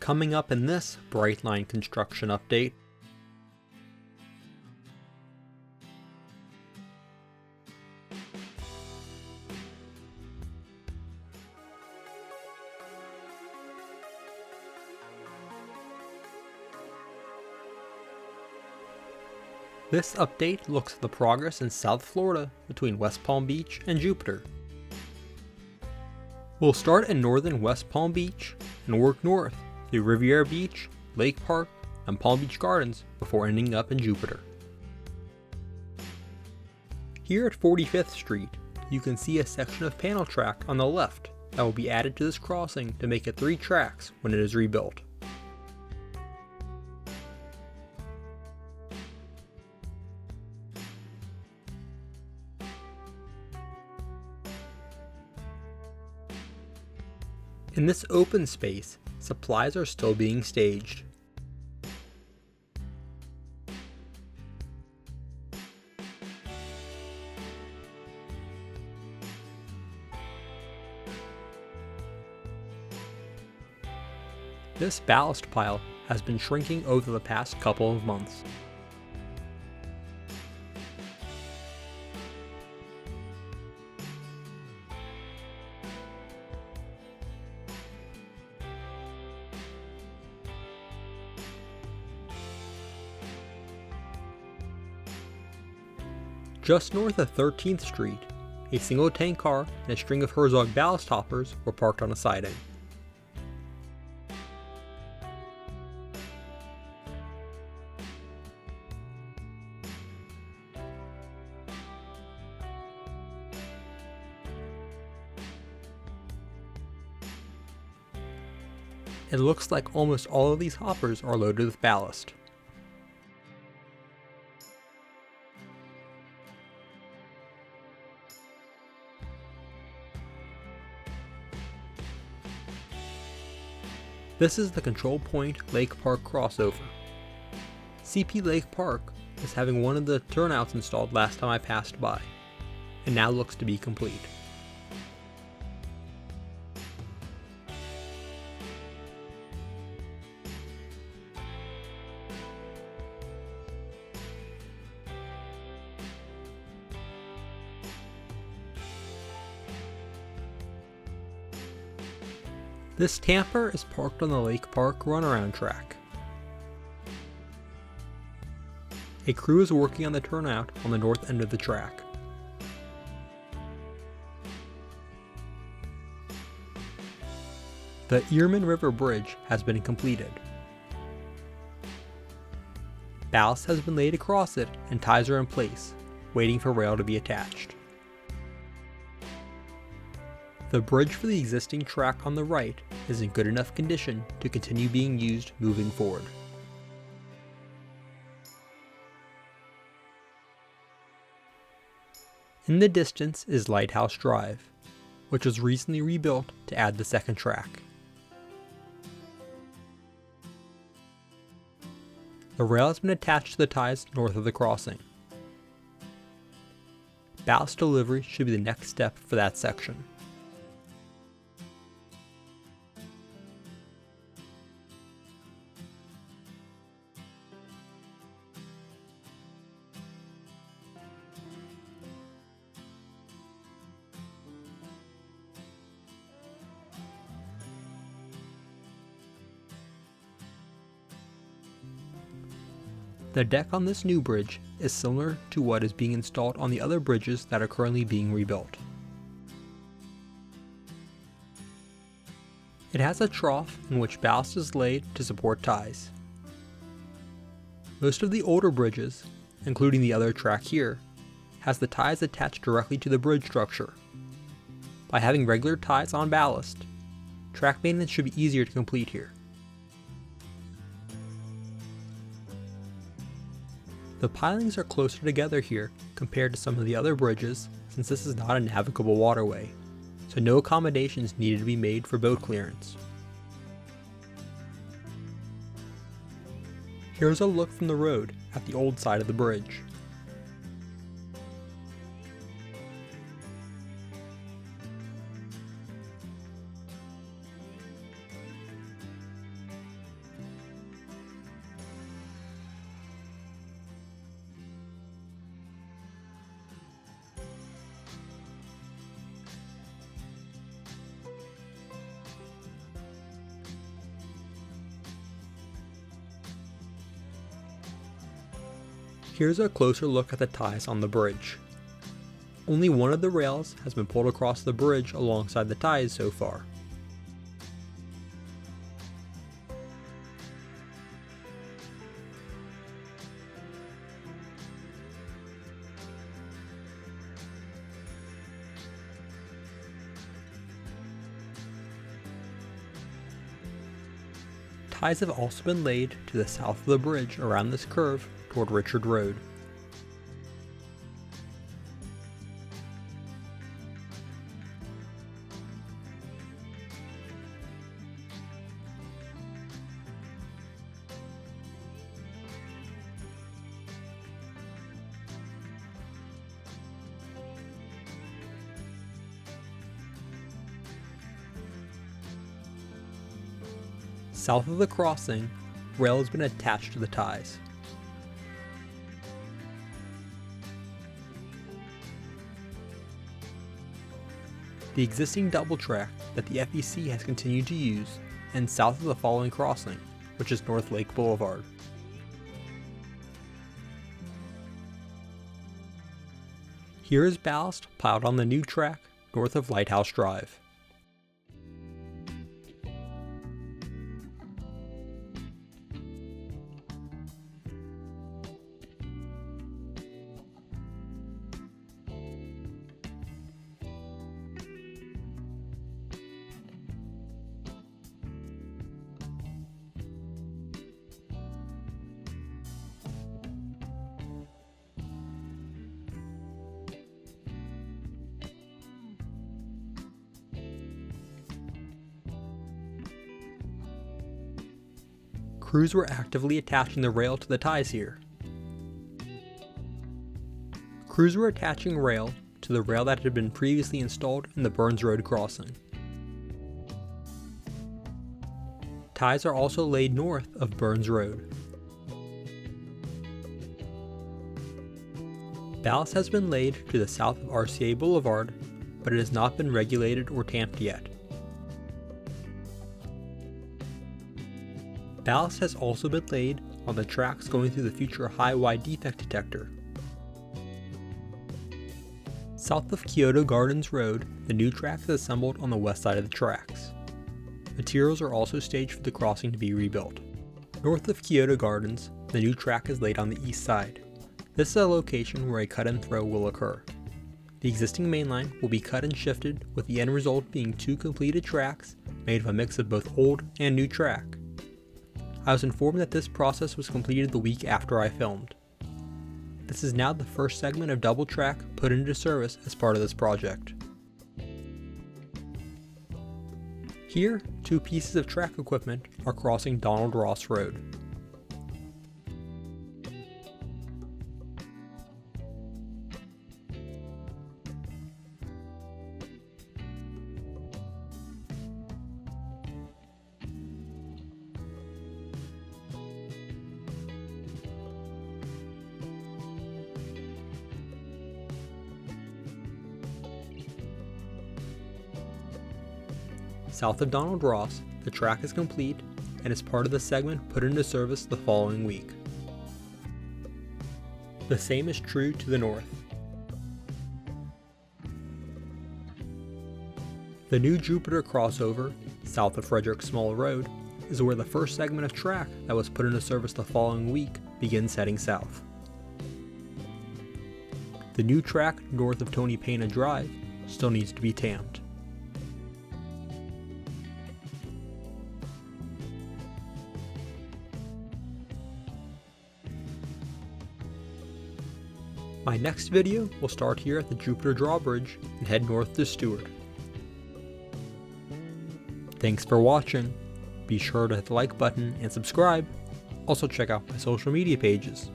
Coming up in this Brightline construction update, this update looks at the progress in South Florida between West Palm Beach and Jupiter. We'll start in northern West Palm Beach and work north through Riviera Beach, Lake Park, and Palm Beach Gardens before ending up in Jupiter. Here at 45th Street, you can see a section of panel track on the left that will be added to this crossing to make it 3 tracks when it is rebuilt. In this open space, supplies are still being staged. This ballast pile has been shrinking over the past couple of months. Just north of 13th Street, a single tank car and a string of Herzog ballast hoppers were parked on a siding. It looks like almost all of these hoppers are loaded with ballast. This is the Control Point Lake Park crossover. CP Lake Park was having one of the turnouts installed last time I passed by, and now looks to be complete. This camper is parked on the Lake Park runaround track. A crew is working on the turnout on the north end of the track. The Irman River bridge has been completed. Ballast has been laid across it and ties are in place, waiting for rail to be attached. The bridge for the existing track on the right is in good enough condition to continue being used moving forward. In the distance is Lighthouse Drive, which was recently rebuilt to add the second track. The rail has been attached to the ties north of the crossing. Ballast delivery should be the next step for that section. The deck on this new bridge is similar to what is being installed on the other bridges that are currently being rebuilt. It has a trough in which ballast is laid to support ties. Most of the older bridges, including the other track here, has the ties attached directly to the bridge structure. By having regular ties on ballast, track maintenance should be easier to complete here. The pilings are closer together here compared to some of the other bridges, since this is not a navigable waterway, so no accommodations needed to be made for boat clearance. Here's a look from the road at the old side of the bridge. Here's a closer look at the ties on the bridge. Only one of the rails has been pulled across the bridge alongside the ties so far. Ties have also been laid to the south of the bridge around this curve toward Richard Road. South of the crossing, rail has been attached to the ties. The existing double track that the FEC has continued to use ends south of the following crossing, which is North Lake Boulevard. Here is ballast piled on the new track north of Lighthouse Drive. Crews were actively attaching the rail to the ties here. Crews were attaching rail to the rail that had been previously installed in the Burns Road crossing. Ties are also laid north of Burns Road. Ballast has been laid to the south of RCA Boulevard, but it has not been regulated or tamped yet. Ballast has also been laid on the tracks going through the future high-wide defect detector. South of Kyoto Gardens Road, the new track is assembled on the west side of the tracks. Materials are also staged for the crossing to be rebuilt. North of Kyoto Gardens, the new track is laid on the east side. This is a location where a cut and throw will occur. The existing mainline will be cut and shifted, with the end result being two completed tracks made of a mix of both old and new track. I was informed that this process was completed the week after I filmed. This is now the first segment of double track put into service as part of this project. Here, two pieces of track equipment are crossing Donald Ross Road. South of Donald Ross, the track is complete and is part of the segment put into service the following week. The same is true to the north. The new Jupiter crossover, south of Frederick Small Road, is where the first segment of track that was put into service the following week begins heading south. The new track north of Tony Pena Drive still needs to be tamped. My next video will start here at the Jupiter Drawbridge and head north to Stewart. Thanks for watching. Be sure to hit the like button and subscribe. Also check out my social media pages.